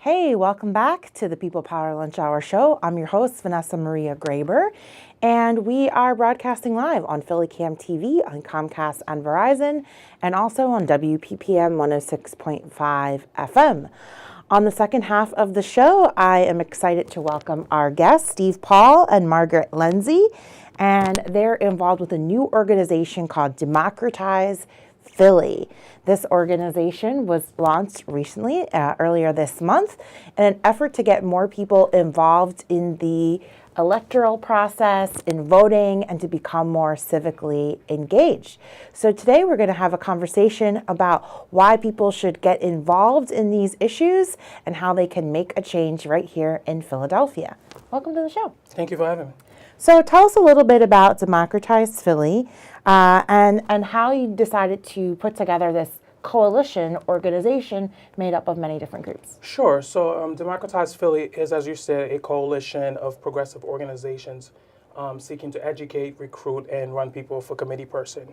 Hey, welcome back to the People Power Lunch Hour Show. I'm your host, Vanessa Maria Graber, and we are broadcasting live on Philly Cam TV, on Comcast and Verizon, and also on WPPM 106.5 FM. On the second half of the show, I am excited to welcome our guests, Steve Paul and Margaret Lenzi, and they're involved with a new organization called Democratize Philly. This organization was launched recently, earlier this month, in an effort to get more people involved in the electoral process, in voting, and to become more civically engaged. So today we're going to have a conversation about why people should get involved in these issues and how they can make a change right here in Philadelphia. Welcome to the show. Thank you for having me. So tell us a little bit about Democratize Philly and how you decided to put together this coalition organization made up of many different groups. Sure. So Democratize Philly is, as you said, a coalition of progressive organizations seeking to educate, recruit, and run people for committee person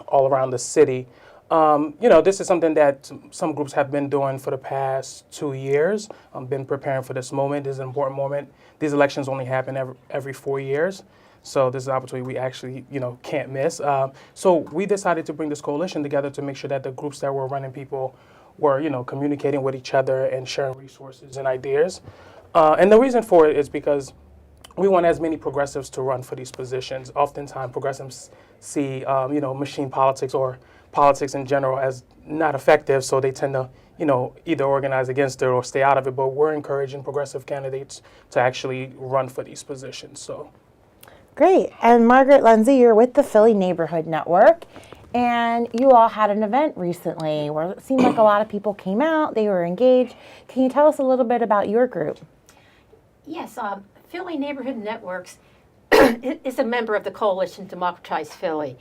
all around the city. This is something that some groups have been doing for the past 2 years. Been preparing for this moment. This is an important moment. These elections only happen every 4 years. So this is an opportunity we actually, can't miss. So we decided to bring this coalition together to make sure that the groups that were running people were, communicating with each other and sharing resources and ideas. And the reason for it is because we want as many progressives to run for these positions. Oftentimes, progressives see, machine politics or politics in general as not effective, so they tend to, either organize against it or stay out of it. But we're encouraging progressive candidates to actually run for these positions. So. Great. And Margaret Lenzi, you're with the Philly Neighborhood Network, and you all had an event recently where it seemed like a lot of people came out, they were engaged. Can you tell us a little bit about your group? Yes, Philly Neighborhood Networks is a member of the coalition Democratize Philly,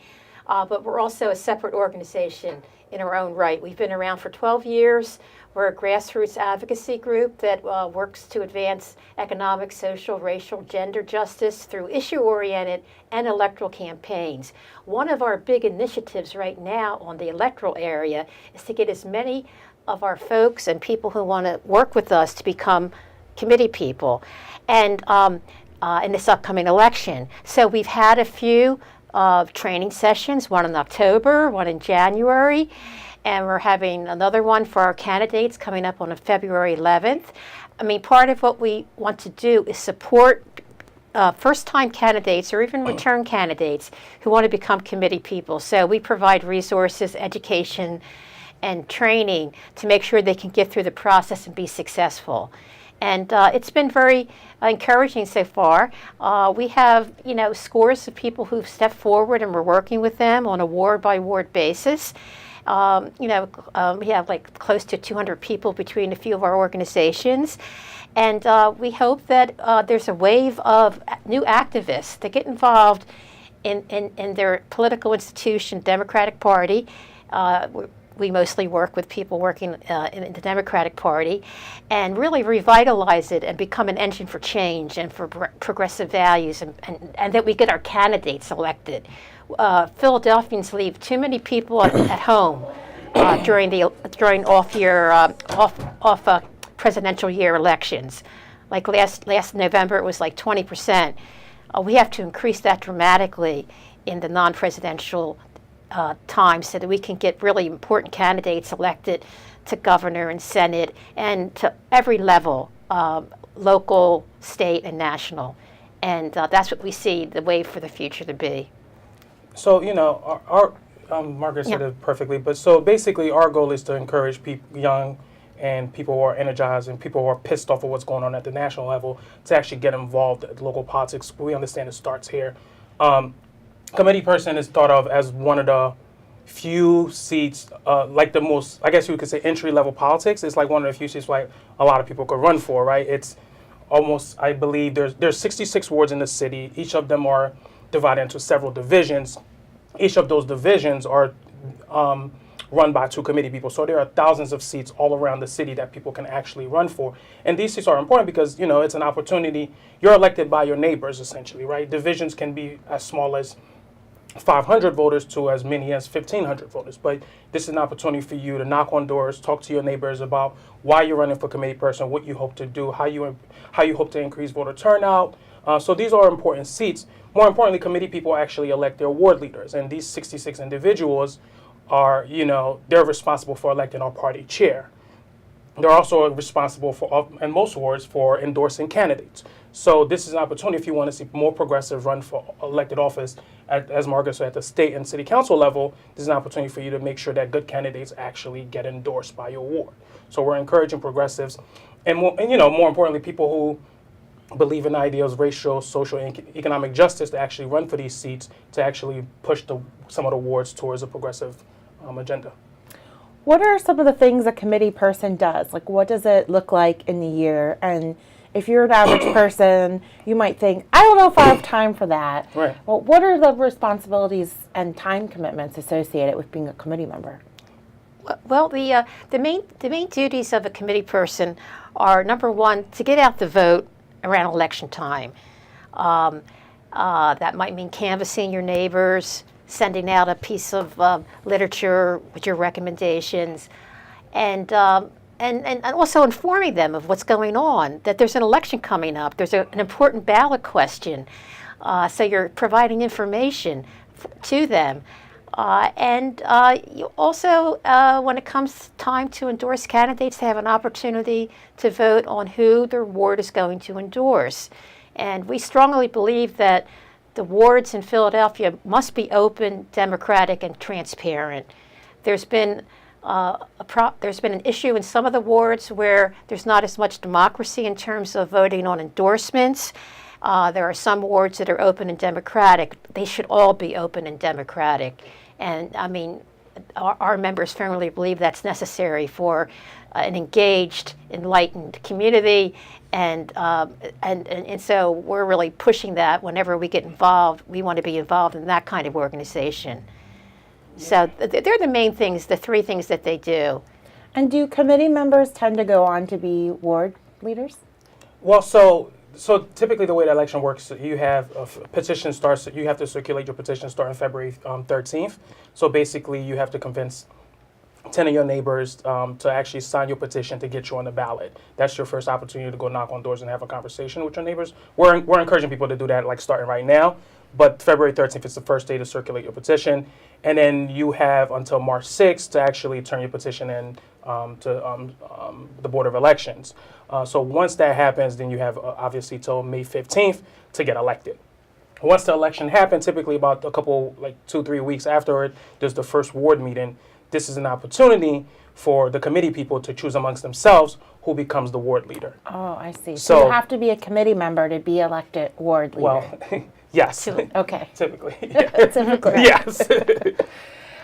but we're also a separate organization in our own right. We've been around for 12 years. We're a grassroots advocacy group that works to advance economic, social, racial, gender justice through issue-oriented and electoral campaigns. One of our big initiatives right now on the electoral area is to get as many of our folks and people who want to work with us to become committee people and in this upcoming election. So we've had a few training sessions, one in October, one in January, and we're having another one for our candidates coming up on February 11th. I mean, part of what we want to do is support first-time candidates or even return candidates who want to become committee people. So we provide resources, education, and training to make sure they can get through the process and be successful. And it's been very encouraging so far. We have, scores of people who've stepped forward, and we're working with them on a ward-by-ward basis. We have like close to 200 people between a few of our organizations. And we hope that there's a wave of new activists that get involved in their political institution, Democratic Party. We mostly work with people working in the Democratic Party and really revitalize it and become an engine for change and for progressive values and that we get our candidates elected. Philadelphians leave too many people at home during off presidential year elections. Like last November, it was like 20%. We have to increase that dramatically in the non-presidential time so that we can get really important candidates elected to governor and senate and to every level, local, state, and national. And that's what we see the way for the future to be. So, our Margaret said it perfectly, but so basically our goal is to encourage people, young and people who are energized and people who are pissed off of what's going on at the national level to actually get involved at local politics. We understand it starts here. Committee person is thought of as one of the few seats, like the most, I guess you could say, entry-level politics. It's like one of the few seats like a lot of people could run for, right? It's almost, I believe, there's 66 wards in the city. Each of them are divided into several divisions. Each of those divisions are run by 2 committee people. So there are thousands of seats all around the city that people can actually run for. And these seats are important because, it's an opportunity. You're elected by your neighbors, essentially, right? Divisions can be as small as 500 voters to as many as 1,500 voters. But this is an opportunity for you to knock on doors, talk to your neighbors about why you're running for committee person, what you hope to do, how you hope to increase voter turnout. So these are important seats. More importantly, committee people actually elect their ward leaders, and these 66 individuals are, they're responsible for electing our party chair. They're also responsible for, in most wards, for endorsing candidates. So this is an opportunity if you want to see more progressives run for elected office, as Margaret said, at the state and city council level. This is an opportunity for you to make sure that good candidates actually get endorsed by your ward. So we're encouraging progressives, and more importantly, people who believe in ideas of racial, social, and economic justice to actually run for these seats to actually push some of the wards towards a progressive agenda. What are some of the things a committee person does? Like, what does it look like in the year? And if you're an average person, you might think, I don't know if I have time for that. Right. Well, what are the responsibilities and time commitments associated with being a committee member? Well, the main duties of a committee person are, number one, to get out the vote around election time. That might mean canvassing your neighbors, sending out a piece of literature with your recommendations, and also informing them of what's going on, that there's an election coming up, there's an important ballot question. So you're providing information to them. You also, when it comes time to endorse candidates, they have an opportunity to vote on who their ward is going to endorse. And we strongly believe that the wards in Philadelphia must be open, democratic, and transparent. There's been an issue in some of the wards where there's not as much democracy in terms of voting on endorsements. There are some wards that are open and democratic. They should all be open and democratic. And I mean, our members firmly believe that's necessary for an engaged, enlightened community. And so we're really pushing that. Whenever we get involved, we want to be involved in that kind of organization. So they're the main things, the three things that they do. And do committee members tend to go on to be ward leaders? Well, so typically the way the election works, you have a petition starts, you have to circulate your petition starting February 13th. So basically you have to convince 10 of your neighbors to actually sign your petition to get you on the ballot. That's your first opportunity to go knock on doors and have a conversation with your neighbors. We're encouraging people to do that, like starting right now. But February 13th is the first day to circulate your petition. And then you have until March 6th to actually turn your petition in to the Board of Elections. So once that happens, then you have obviously till May 15th to get elected. Once the election happens, typically about a couple, like 2-3 weeks after it, there's the first ward meeting. This is an opportunity for the committee people to choose amongst themselves who becomes the ward leader. Oh, I see. So you have to be a committee member to be elected ward leader. Well, yes. Okay. Typically. Yeah. Typically. Yes.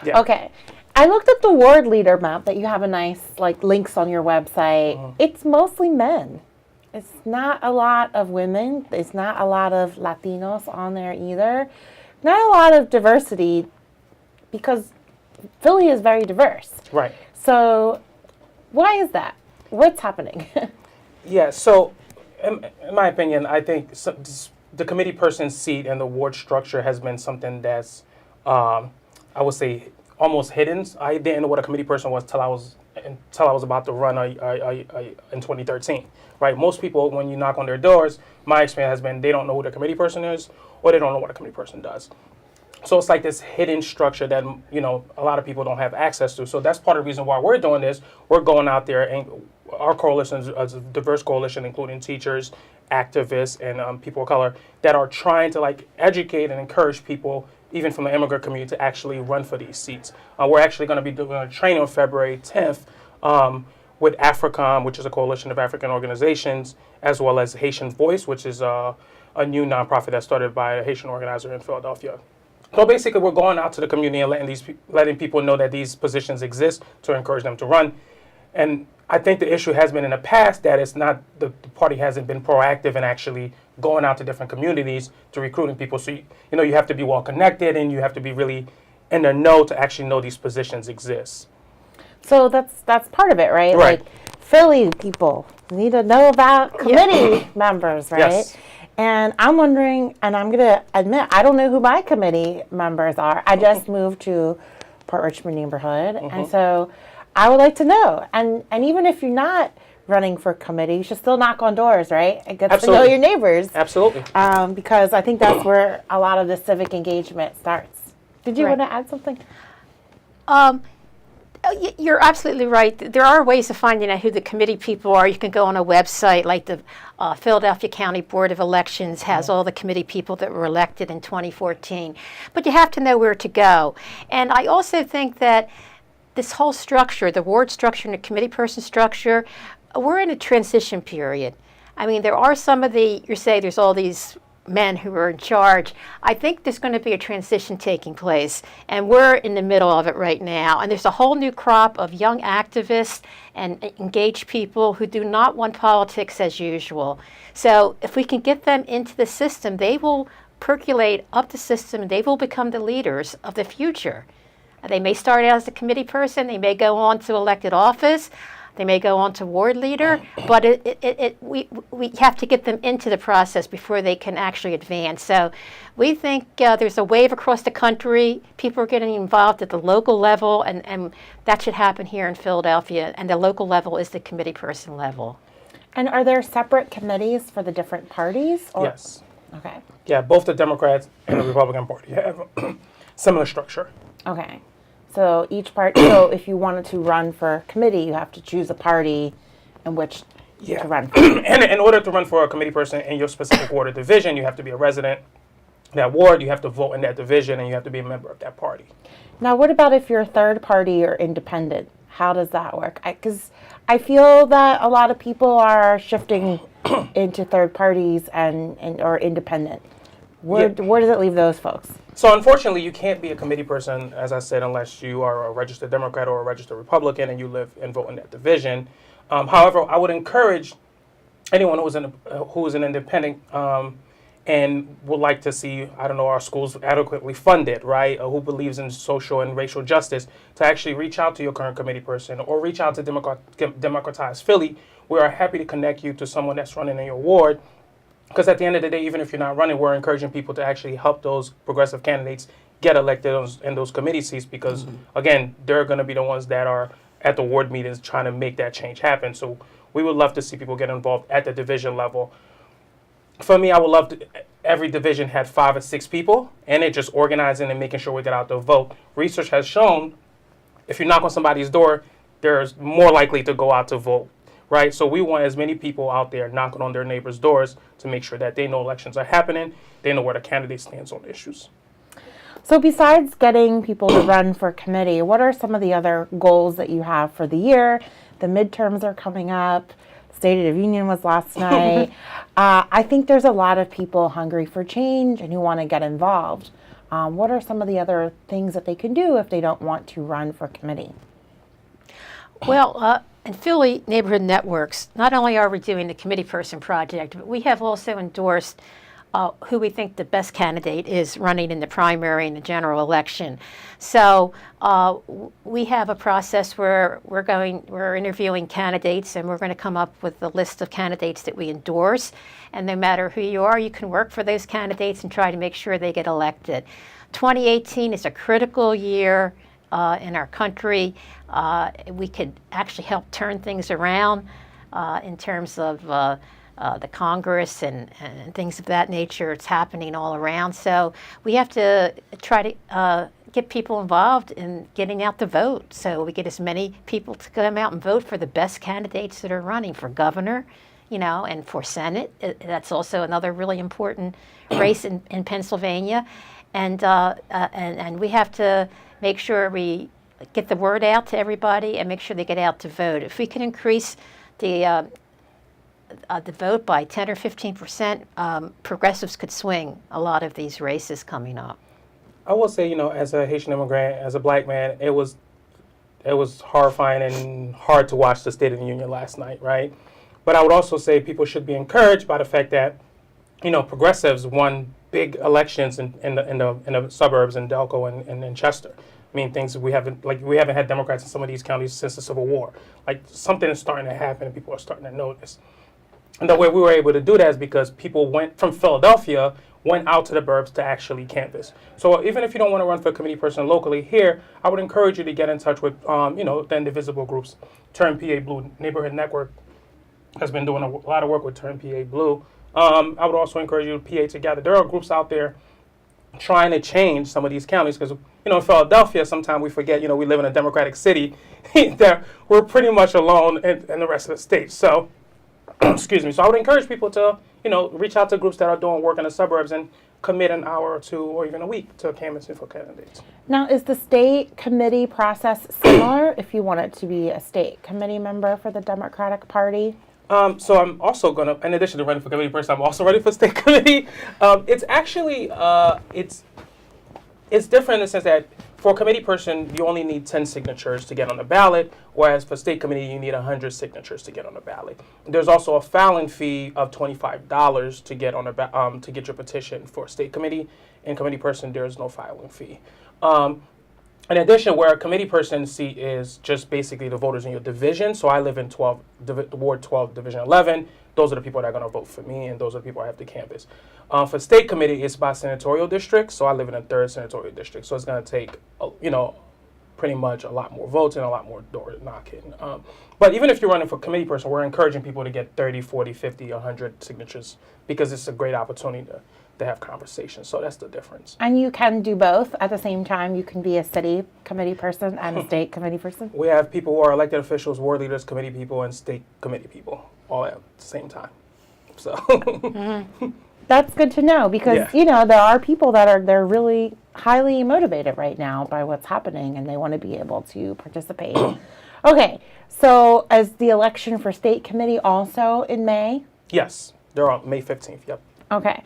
Yeah. Okay. I looked at the ward leader map that you have a nice, links on your website. Mm-hmm. It's mostly men. It's not a lot of women. It's not a lot of Latinos on there either. Not a lot of diversity because Philly is very diverse. Right. So why is that? What's happening? Yeah, so in my opinion, I think the committee person's seat and the ward structure has been something that's, I would say, almost hidden. I didn't know what a committee person was until I was about to run in 2013. Right? Most people, when you knock on their doors, my experience has been they don't know who the committee person is, or they don't know what a committee person does. So it's like this hidden structure that a lot of people don't have access to. So that's part of the reason why we're doing this. We're going out there, and our coalition is a diverse coalition, including teachers, activists, and people of color that are trying to educate and encourage people, even from the immigrant community, to actually run for these seats. We're actually going to be doing a training on February 10th with AFRICOM, which is a coalition of African organizations, as well as Haitian Voice, which is a new nonprofit that started by a Haitian organizer in Philadelphia. So basically, we're going out to the community and letting people know that these positions exist to encourage them to run. And I think the issue has been in the past that it's not the party hasn't been proactive in actually going out to different communities to recruiting people. So you have to be well connected and you have to be really in the know to actually know these positions exist. So that's part of it, right? Right. Philly people need to know about committee members, right? Yes. And I'm wondering, and I'm going to admit, I don't know who my committee members are. I just moved to Port Richmond neighborhood, and so I would like to know. And even if you're not running for committee, you should still knock on doors, right? And get to know your neighbors. Absolutely. Because I think that's where a lot of the civic engagement starts. Did you Right. want to add something? You're absolutely right. There are ways of finding out who the committee people are. You can go on a website like the Philadelphia County Board of Elections has all the committee people that were elected in 2014. But you have to know where to go. And I also think that this whole structure, the ward structure and the committee person structure, we're in a transition period. I mean, there are some of you say there's all these men who are in charge. I think there's going to be a transition taking place, and we're in the middle of it right now. And there's a whole new crop of young activists and engaged people who do not want politics as usual. So if we can get them into the system, they will percolate up the system, and they will become the leaders of the future. They may start out as a committee person, they may go on to elected office, they may go on to ward leader, but we have to get them into the process before they can actually advance. So we think there's a wave across the country. People are getting involved at the local level, and that should happen here in Philadelphia. And the local level is the committee person level. And are there separate committees for the different parties? Or? Yes. Okay. Yeah, both the Democrats and the Republican Party have similar structure. Okay. So each party, so if you wanted to run for committee, you have to choose a party in which to run for. And in order to run for a committee person in your specific ward or division, you have to be a resident of that ward, you have to vote in that division, and you have to be a member of that party. Now, what about if you're third party or independent? How does that work? Because I feel that a lot of people are shifting into third parties and or independent. Where does it leave those folks? So unfortunately, you can't be a committee person, as I said, unless you are a registered Democrat or a registered Republican and you live and vote in that division. However, I would encourage anyone who is an independent and would like to see, I don't know, our schools adequately funded, right? Or who believes in social and racial justice, to actually reach out to your current committee person or reach out to Democratize Philly. We are happy to connect you to someone that's running in your ward. Because at the end of the day, even if you're not running, we're encouraging people to actually help those progressive candidates get elected in those committee seats because, again, they're going to be the ones that are at the ward meetings trying to make that change happen. So we would love to see people get involved at the division level. For me, I would love to, every division had 5 or 6 people, and it just organizing and making sure we get out the vote. Research has shown if you knock on somebody's door, they're more likely to go out to vote. Right, so we want as many people out there knocking on their neighbors' doors to make sure that they know elections are happening, they know where the candidate stands on issues. So besides getting people to run for committee, what are some of the other goals that you have for the year? The midterms are coming up. State of the Union was last night. I think there's a lot of people hungry for change and who want to get involved. What are some of the other things that they can do if they don't want to run for committee? Well, in Philly Neighborhood Networks, not only are we doing the committee person project, but we have also endorsed who we think the best candidate is running in the primary and the general election. So we have a process where we're interviewing candidates, and we're going to come up with a list of candidates that we endorse. And no matter who you are, you can work for those candidates and try to make sure they get elected. 2018 is a critical year in our country. We could actually help turn things around in terms of the Congress and things of that nature. It's happening all around. So we have to try to get people involved in getting out the vote. So we get as many people to come out and vote for the best candidates that are running for governor, and for Senate. That's also another really important race in Pennsylvania. And we have to make sure we get the word out to everybody and make sure they get out to vote. If we can increase the vote by 10 or 15%, progressives could swing a lot of these races coming up. I will say, as a Haitian immigrant, as a black man, it was horrifying and hard to watch the State of the Union last night, right? But I would also say people should be encouraged by the fact that, progressives won big elections in the suburbs in Delco and in Chester. I mean, things we haven't had Democrats in some of these counties since the Civil War. Like, something is starting to happen and people are starting to notice. And the way we were able to do that is because people went from Philadelphia, went out to the burbs to actually canvass. So even if you don't want to run for committee person locally here, I would encourage you to get in touch with, the indivisible groups. Turn PA Blue Neighborhood Network has been doing a lot of work with Turn PA Blue. I would also encourage you to PA Together. There are groups out there trying to change some of these counties because, in Philadelphia, sometimes we forget, we live in a democratic city that we're pretty much alone in the rest of the state. So, excuse me. So I would encourage people to, reach out to groups that are doing work in the suburbs and commit an hour or two or even a week to canvassing for candidates. Now, is the state committee process similar if you wanted to be a state committee member for the Democratic Party? So I'm also going to, in addition to running for committee person, I'm also running for state committee. It's actually, it's different in the sense that for a committee person, you only need 10 signatures to get on the ballot, whereas for state committee, you need 100 signatures to get on the ballot. There's also a filing fee of $25 to get on to get your petition for state committee. In committee person, there's no filing fee. In addition, where a committee person seat is just basically the voters in your division. So I live in Ward 12, Division 11. Those are the people that are going to vote for me, and those are the people I have to canvass. For state committee, it's by senatorial district. So I live in a 3rd senatorial district. So it's going to take, pretty much a lot more votes and a lot more door knocking. But even if you're running for committee person, we're encouraging people to get 30, 40, 50, 100 signatures because it's a great opportunity to have conversations. So that's the difference. And you can do both at the same time. You can be a city committee person and a state committee person. We have people who are elected officials, ward leaders, committee people, and state committee people all at the same time. So that's good to know because, there are people that they're really highly motivated right now by what's happening and they want to be able to participate. Okay, so is the election for state committee also in May? Yes, they're on May 15th, yep. Okay.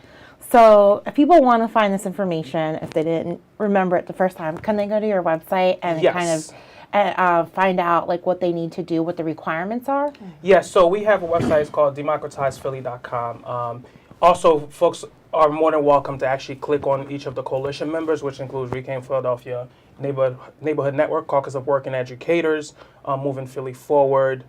So if people want to find this information, if they didn't remember it the first time, can they go to your website and kind of find out what they need to do, what the requirements are? Yes, so we have a website. It's called democratizephilly.com. Also, folks are more than welcome to actually click on each of the coalition members, which includes Reclaim Philadelphia, Neighborhood Network, Caucus of Working Educators, Moving Philly Forward,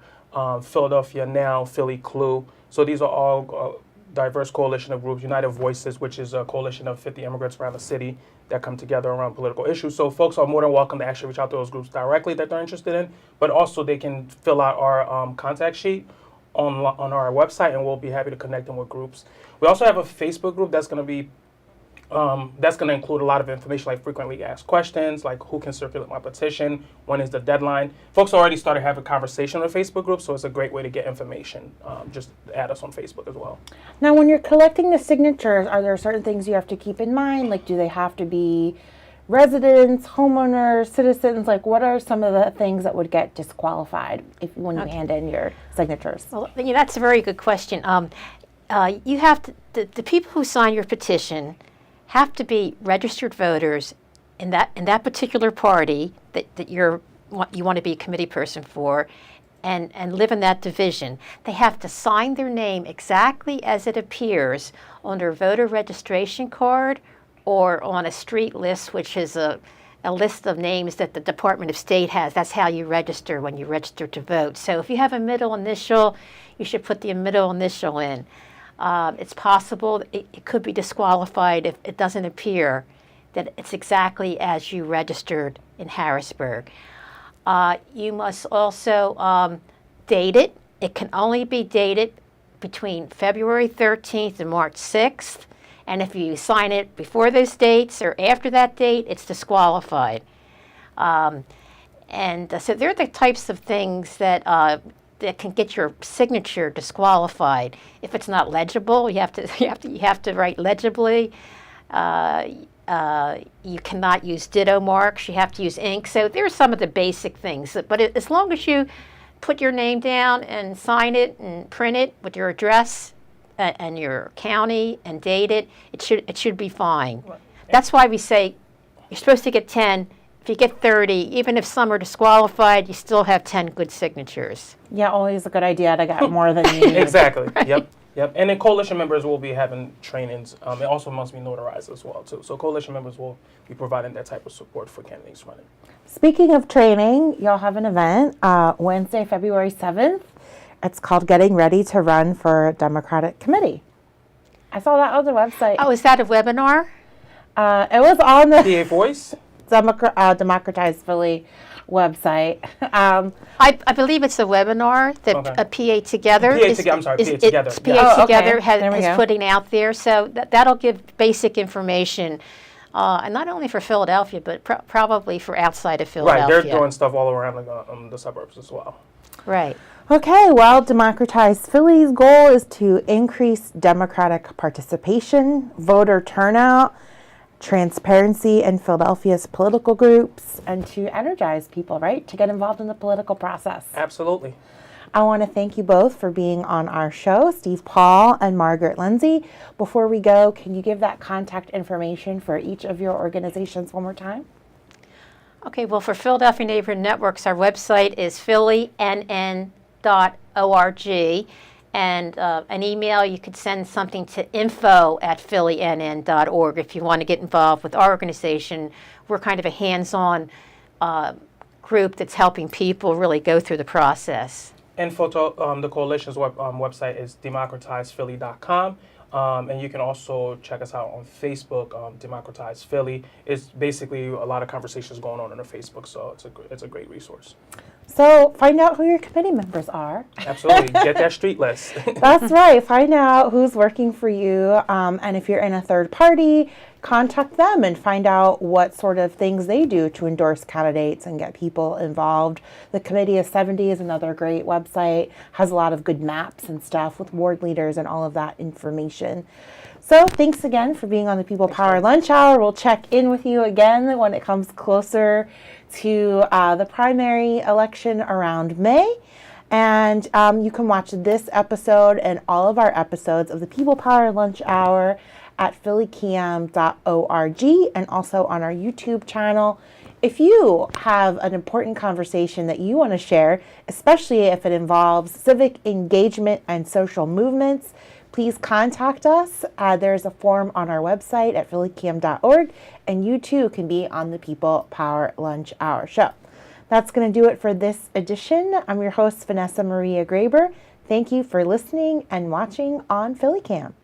Philadelphia Now, Philly Clue. So these are all diverse coalition of groups. United Voices, which is a coalition of 50 immigrants around the city that come together around political issues. So folks are more than welcome to actually reach out to those groups directly that they're interested in, but also they can fill out our contact sheet on our website, and we'll be happy to connect them with groups. We also have a Facebook group that's going to be that's going to include a lot of information like frequently asked questions, like who can circulate my petition, when is the deadline. Folks already started having conversation on the Facebook group, so it's a great way to get information. Just add us on Facebook as well. Now, when you're collecting the signatures, are there certain things you have to keep in mind? Like, do they have to be residents, homeowners, citizens? Like, what are some of the things that would get disqualified when you hand in your signatures? Well, that's a very good question. You have to, the people who sign your petition have to be registered voters in that particular party that you want to be a committee person for, and live in that division. They have to sign their name exactly as it appears on their voter registration card or on a street list, which is a list of names that the Department of State has. That's how you register when you register to vote. So if you have a middle initial, you should put the middle initial in. It's possible it could be disqualified if it doesn't appear that it's exactly as you registered in Harrisburg. You must also date it. It can only be dated between February 13th and March 6th. And if you sign it before those dates or after that date, it's disqualified. So there are the types of things that can get your signature disqualified. If it's not legible, you have to write legibly. You cannot use ditto marks. You have to use ink. So there are some of the basic things. But as long as you put your name down and sign it and print it with your address and your county and date it, it should be fine. Right. That's why we say you're supposed to get 10. If you get 30, even if some are disqualified, you still have 10 good signatures. Yeah, always a good idea to get more than you need. Exactly. Right. Yep. And then coalition members will be having trainings. It also must be notarized as well, too. So coalition members will be providing that type of support for candidates running. Speaking of training, y'all have an event Wednesday, February 7th. It's called Getting Ready to Run for Democratic Committee. I saw that on the website. Oh, is that a webinar? It was on the PA Voice? Democratize Philly website. I believe it's a webinar that Okay. a PA Together PA is, Together, I'm sorry, is- PA Together, it's yeah. PA Oh, okay. Together There we is go. putting out there. So that'll give basic information, and not only for Philadelphia, but probably for outside of Philadelphia. Right, they're doing stuff all around the suburbs as well. Right. Okay, well, Democratize Philly's goal is to increase Democratic participation, voter turnout, transparency in Philadelphia's political groups, and to energize people, right, to get involved in the political process. Absolutely. I want to thank you both for being on our show, Steve Paul and Margaret Lenzi. Before we go, can you give that contact information for each of your organizations one more time? Okay, well, for Philadelphia Neighborhood Networks, our website is phillynn.org, and an email, you could send something to info@phillynn.org if you want to get involved with our organization. We're kind of a hands-on group that's helping people really go through the process. Info to the coalition's website is democratizephilly.com. And you can also check us out on Facebook, Democratize Philly. It's basically a lot of conversations going on Facebook, so it's a great resource. So find out who your committee members are. Absolutely. Get that street list. That's right. Find out who's working for you. And if you're in a third party, contact them and find out what sort of things they do to endorse candidates and get people involved. The Committee of 70 is another great website, has a lot of good maps and stuff with ward leaders and all of that information. So thanks again for being on the People Power Lunch Hour. We'll check in with you again when it comes closer to the primary election around May. And you can watch this episode and all of our episodes of the People Power Lunch Hour at phillycam.org and also on our YouTube channel. If you have an important conversation that you want to share, especially if it involves civic engagement and social movements, please contact us. There's a form on our website at phillycam.org, and you too can be on the People Power Lunch Hour show. That's going to do it for this edition. I'm your host, Vanessa Maria Graber. Thank you for listening and watching on PhillyCam.